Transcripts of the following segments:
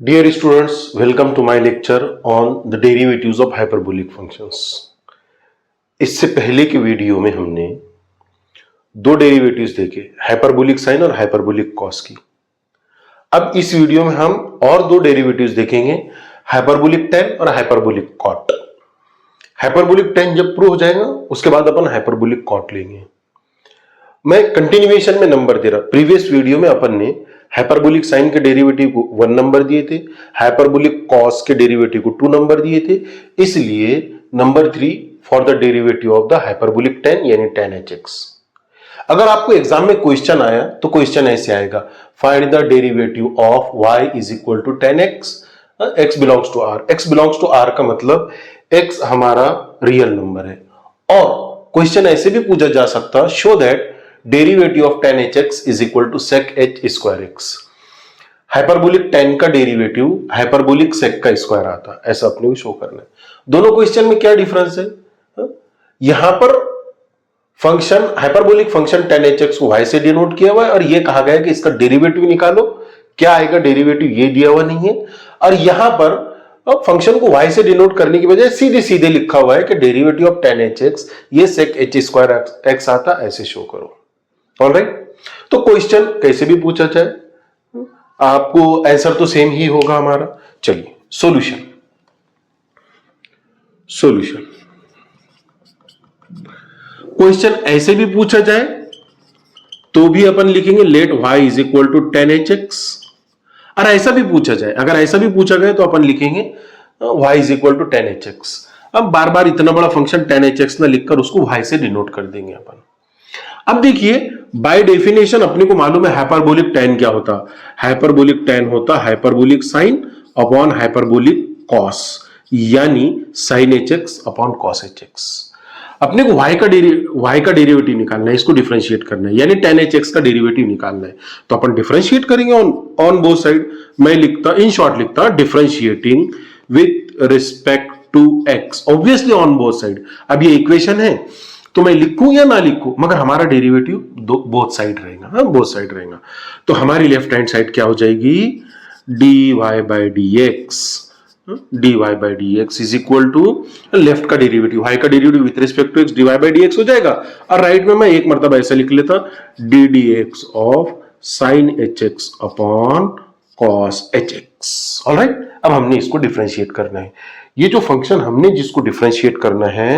Dear students, welcome to my lecture on the derivatives of hyperbolic functions. इससे पहले के video में हमने दो डेरिवेटिव्स देखे, हाइपरबोलिक साइन और हाइपरबोलिक कॉस की। अब इस वीडियो में हम और दो डेरिवेटिव्स देखेंगे, हाइपरबोलिक टेन और हाइपरबोलिक कॉट। हाइपरबोलिक टेन जब प्रूव हो जाएगा उसके बाद अपन हाइपरबोलिक कॉट लेंगे। मैं कंटिन्यूएशन में नंबर दे रहा। प्रीवियस वीडियो में अपन ने हाइपरबोलिक साइन के डेरिवेटिव को 1 नंबर दिए थे, हाइपरबोलिक कॉस के डेरिवेटिव को 2 नंबर दिए थे, इसलिए number 3 for the derivative of the hyperbolic ten यानी tan hx। अगर आपको एग्जाम में क्वेश्चन आया तो क्वेश्चन ऐसे आएगा, find the derivative of y is equal to tan x, x belongs to r। x belongs to r का मतलब x हमारा रियल नंबर है। और क्वेश्चन ऐसे भी पूछा जा सकता, show that derivative of tan hx is equal to sec h square x। Hyperbolic tan का डेरिवेटिव हाइपरबोलिक sec का स्क्वायर आता, ऐसा अपने को शो करना है। दोनों क्वेश्चन में क्या डिफरेंस है? यहां पर function hyperbolic function tan hx को y से डिनोट किया हुआ है और यह कहा गया है कि इसका डेरिवेटिव निकालो। क्या आएगा डेरिवेटिव, ये दिया हुआ नहीं है। और यहां पर फंक्शन को y से डिनोट करने की बजाय सीधे सीधे लिखा हुआ है कि डेरिवेटिव ऑफ tan hx ये sec h स्क्वायर x आता, ऐसे शो करो। ऑलराइट, तो क्वेश्चन कैसे भी पूछा जाए आपको आंसर तो सेम ही होगा हमारा। चलिए सॉल्यूशन क्वेश्चन ऐसे भी पूछा जाए तो भी अपन लिखेंगे let y is equal to tan hx। और ऐसा भी पूछा जाए, अगर ऐसा भी पूछा गया तो अपन लिखेंगे y is equal to tan hx। अब बार बार इतना बड़ा फंक्शन tan hx ना लिखकर उसको y से डिनोट कर देंगे अपन। अब देखिए बाय डेफिनेशन अपने को मालूम है हाइपरबोलिक tan क्या होता। हाइपरबोलिक tan होता hyperbolic sine upon hyperbolic cos, यानी sin hx upon cos hx। अपने को y का डेरिवेटिव निकालना है, इसको डिफरेंशिएट करना है, यानी tan hx का डेरिवेटिव निकालना है। तो अपन डिफरेंशिएट करेंगे ऑन बोथ साइड। मैं लिखता, इन शॉर्ट लिखता, differentiating with respect to x, obviously on both side. अब ये इक्वेशन है तो मैं लिखूं या ना लिखूं, मगर हमारा डेरिवेटिव बोथ साइड रहेगा। हाँ, बोथ साइड रहेगा। तो हमारी लेफ्ट हैंड साइड क्या हो जाएगी, dy by dx is equal to left का डेरिवेटिव, y का derivative with respect to x dy by dx हो जाएगा। और राइट में मैं एक मरतबा ऐसा लिख लेता ddx of sin hx upon cos hx। Alright, अब हमने इसको डिफरेंशिएट करना है। ये जो फंक्शन हमने जिसको डिफरेंशिएट करना है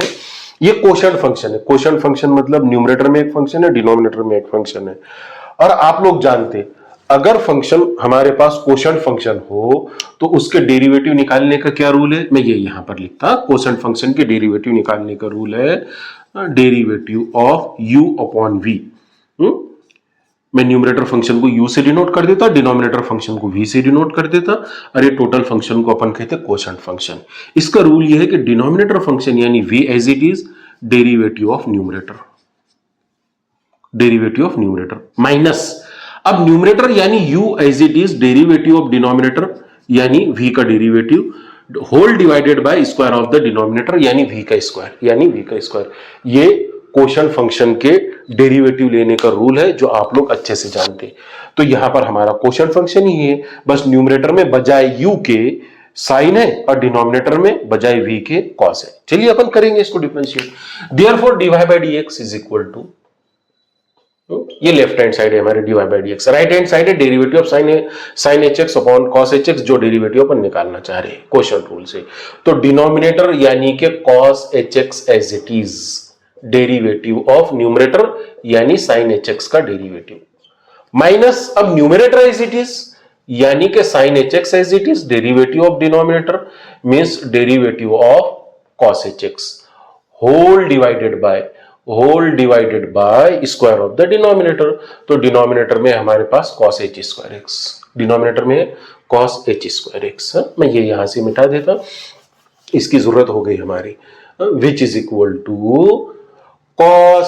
ये कोशेंट फंक्शन है। कोशेंट फंक्शन मतलब न्यूमरेटर में एक फंक्शन है, डिनोमिनेटर में एक फंक्शन है। और आप लोग जानते, अगर फंक्शन हमारे पास कोशेंट फंक्शन हो तो उसके डेरिवेटिव निकालने का क्या रूल है, मैं ये यहां पर लिखता, कोशेंट फंक्शन के डेरिवेटिव निकालने का रूल है derivative of u upon v। मैं न्यूमरेटर फंक्शन को u से डिनोट कर देता, डिनोमिनेटर फंक्शन को v से डिनोट कर देता, और ये टोटल फंक्शन को अपन कहते हैं कोशेंट फंक्शन। इसका रूल ये है कि डिनोमिनेटर फंक्शन यानी v as it is derivative of numerator minus, अब न्यूमरेटर यानी u as it is derivative of denominator यानी v का derivative whole divided by square of the denominator यानी v का स्क्वायर। ये कोशेंट फंक्शन के डेरिवेटिव लेने का रूल है जो आप लोग अच्छे से जानते हैं। तो यहां पर हमारा कोशेंट फंक्शन ही है, बस न्यूमरेटर में बजाय u के साइन है और डिनोमिनेटर में बजाय v के कॉस है। चलिए अपन करेंगे इसको differentiate. Therefore dy by dx is equal to, ये लेफ्ट हैंड साइड है हमारे dy by dx, right hand side है derivative of sin hx upon cos hx, जो डेरिवेटिव अपन निकालना चाह रहे हैं कोशेंट रूल से। तो डिनोमिनेटर यानी कि cos hx as it is derivative of numerator यानी sin hx का डेरिवेटिव, माइनस अब न्यूमरेटर एज इट इज यानी कि sin hx as it is derivative of denominator means derivative of cos hx whole divided by square of the denominator. तो denominator में हमारे पास cos h square x, denominator में cos h square x। मैं ये यहां से मिटा देता, इसकी जरूरत हो गई हमारी, which is equal to cos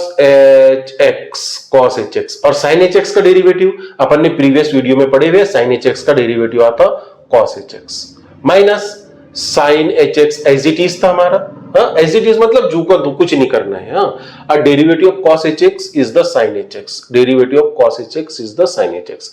hx और sin hx का डेरिवेटिव अपन ने प्रीवियस वीडियो में पढ़े हुए, sin hx का डेरिवेटिव आता cos hx minus sin hx as it is था हमारा। एज इट इज मतलब जू का कुछ नहीं करना है। और derivative of cos hx is the sin hx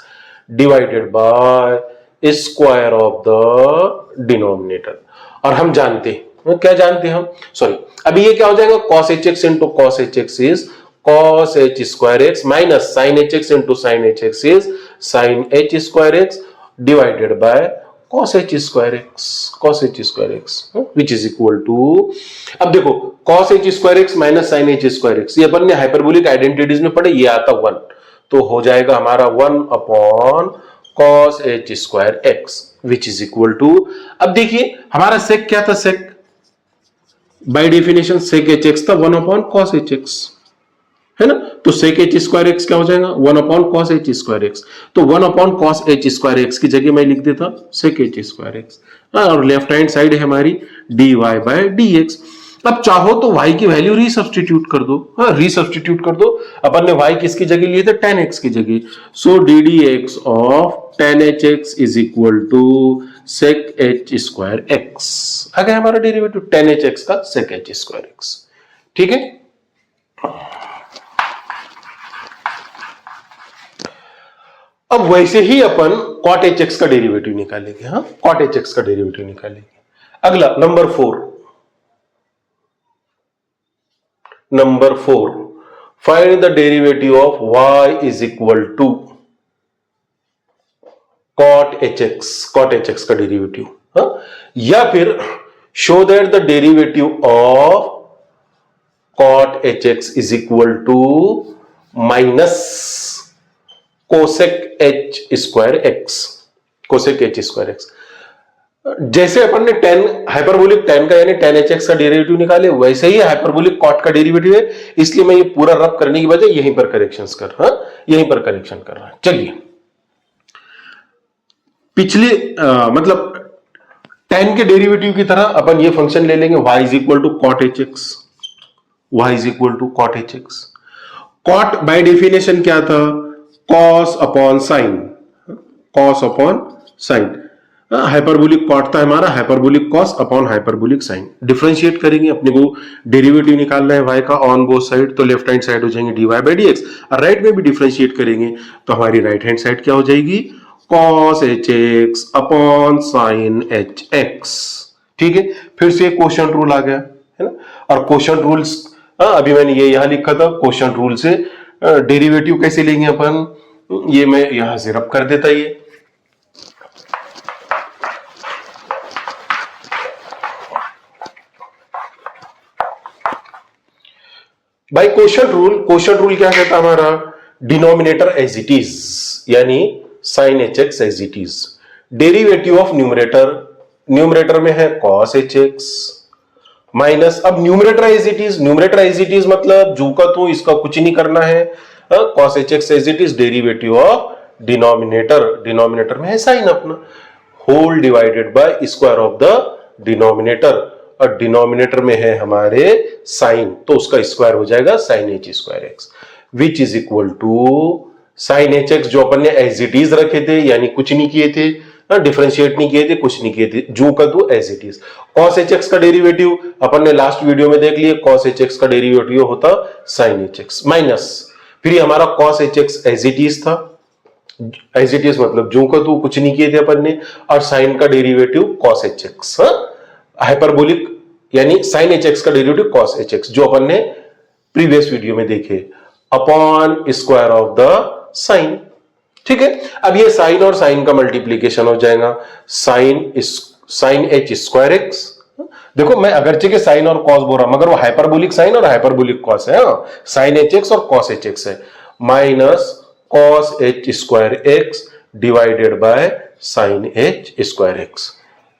divided by square of the denominator. और हम जानते हैं, क्या जानते हैं हम, सॉरी, अभी ये क्या हो जाएगा, cos hx into cos hx is cos h square x minus sin hx into sin hx is sin h square x divided by cos h square x which is equal to, अब देखो cos h square x minus sin h square x, ये अपन ने hyperbolic identities में पढ़े, ये आता 1, तो हो जाएगा हमारा 1 upon cos h square x which is equal to, अब देखिए हमारा सेक क्या था, sec by definition sec H X था 1 अपॉन cos एच एक्स, है ना, तो सेक एच स्क्वायर एक्स क्या हो जाएगा 1 upon cos H square x, तो 1 upon cos H square x की जगह मैं लिख देता सेक एच स्क्वायर एक्स, और लेफ्ट हैंड साइड है हमारी dy बाय dx। अब चाहो तो y की वैल्यू रीसब्स्टिट्यूट कर दो, हाँ रीसब्स्टिट्यूट कर दो, अपन ने y किसकी जगह लिए थे, tan x की जगह, so ddx of tan hx is equal to sec h square x, आ गया हमारा डेरिवेटिव tan hx का sec h स्क्वायर x, ठीक है। अब वैसे ही अपन cot hx का डेरिवेटिव निकालेंगे, हाँ cot hx का डेरिवेटिव निकालेंगे। अगला number 4, find the derivative of y is equal to cot hx का डेरिवेटिव, हाँ, या फिर show that the derivative of cot hx is equal to minus cosec h square x, जैसे अपन ने tan हाइपरबोलिक tan का यानी tan hx का derivative निकाले, वैसे ही हाइपरबोलिक cot का डेरिवेटिव है, इसलिए मैं ये पूरा रब करने की बजाय यहीं पर करेक्शंस कर रहा, यहीं पर करेक्शन कर रहा। चलिए पिछले मतलब tan के डेरिवेटिव की तरह अपन ये फंक्शन ले लेंगे y is equal to cot hx, cot by definition क्या था, cos upon sine, hyperbolic cot था हमारा, hyperbolic cos upon hyperbolic sine, differentiate करेंगे, अपने को डेरिवेटिव निकालना है y का ऑन बोथ साइड, तो लेफ्ट हैंड साइड हो जाएंगे dy बाई dx, और राइट में भी डिफरेंशिएट करेंगे तो हमारी राइट हैंड साइड क्या हो जाएगी, cos hx upon sin hx, ठीक है। फिर से क्वोशंट रूल आ गया, है ना, और क्वोशंट रूल्स अभी मैंने ये यहां लिखा था, क्वोशंट रूल से डेरिवेटिव कैसे लेंगे अपन, ये मैं यहां से रब कर देता, ये बाय क्वोशंट रूल क्या कहता है हमारा, डिनोमिनेटर एज इट इज, यानी sin hx as it is, derivative of numerator में है cos hx माइनस, अब न्यूमरेटर एज इट इज मतलब जू का तू, इसका कुछ नहीं करना है, cos hx as it is, derivative of denominator में है साइन अपना, whole divided by square of the denominator, और डिनोमिनेटर में है हमारे साइन, तो उसका स्क्वायर हो जाएगा sin h square x, which is equal to sin hx जो अपन ने एज इट इज रखे थे, यानी कुछ नहीं किए थे, डिफरेंशिएट नहीं किए थे, कुछ नहीं किए थे, जो का तो as it is. cos hx का डेरिवेटिव अपन ने लास्ट वीडियो में देख लिया, cos hx का डेरिवेटिव होता sin hx माइनस, फिर हमारा cos hx as it is था, एज इट इज मतलब जो का तो कुछ नहीं किए थे अपन ने, और साइन का डेरिवेटिव cos hx, हाइपरबोलिक यानी sin hx का डेरिवेटिव cos hx जो अपन ने प्रीवियस वीडियो में देखे, upon square of the sine, ठीक है। अब ये साइन और साइन का मल्टीप्लीकेशन हो जाएगा, साइन h स्क्वायर x, देखो मैं अगरचे के साइन और कॉस बोल रहा हूं, मगर वो हाइपरबोलिक साइन और हाइपरबोलिक कॉस है, साइन hx और cos hx है, minus cos h square x divided by sine h square x,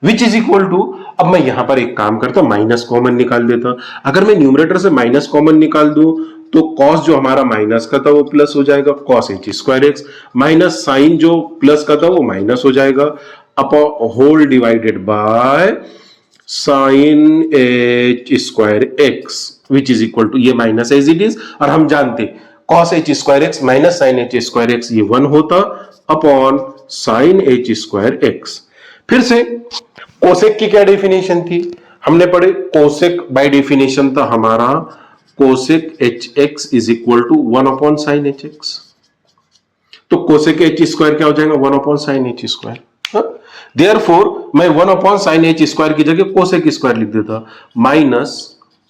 which is equal to, अब मैं यहां पर एक काम करता, माइनस कॉमन निकाल देता, अगर मैं न्यूमरेटर से माइनस कॉमन निकाल दूं तो cos जो हमारा माइनस का था वो प्लस हो जाएगा, cos h square x, minus sine जो प्लस का था वो माइनस हो जाएगा, upon whole divided by sine h square x, which is equal to, ये माइनस एज इट इज, और हम जानते cos h square x minus sine h square x ये 1 होता, upon sine h square x। फिर से कोसेक की क्या डेफिनेशन थी, हमने पढ़े, कोसेक बाय डेफिनेशन था हमारा cosec hx is equal to 1 upon sine hx, तो कोसेक h स्क्वायर क्या हो जाएगा 1 upon sine h square, therefore मैं 1 अपॉन साइन एच स्क्वायर की जगह कोसेक स्क्वायर लिख देता, minus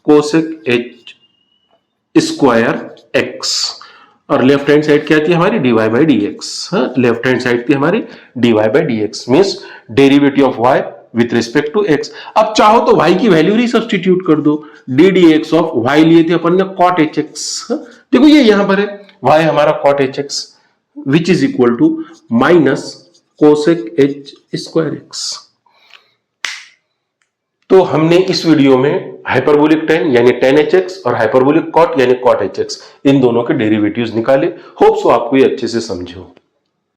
cosec h square x, और लेफ्ट हैंड साइड क्या थी हमारी, dy by d x. Left hand side थी हमारी dy by d x, means derivative of y with respect to x। अब चाहो तो y की वैल्यू ही सब्सटीट्यूट कर दो, D D x of y लिए थे अपन ने कॉट एच एक्स, देखो ये यहां पर है y हमारा cot h x which is equal to minus cosec h square x. तो हमने इस वीडियो में हाइपरबोलिक tan यानी tan hx और हाइपरबोलिक cot यानी cot hx इन दोनों के डेरिवेटिव्स निकाले। होप सो आपको ये अच्छे से समझे हो।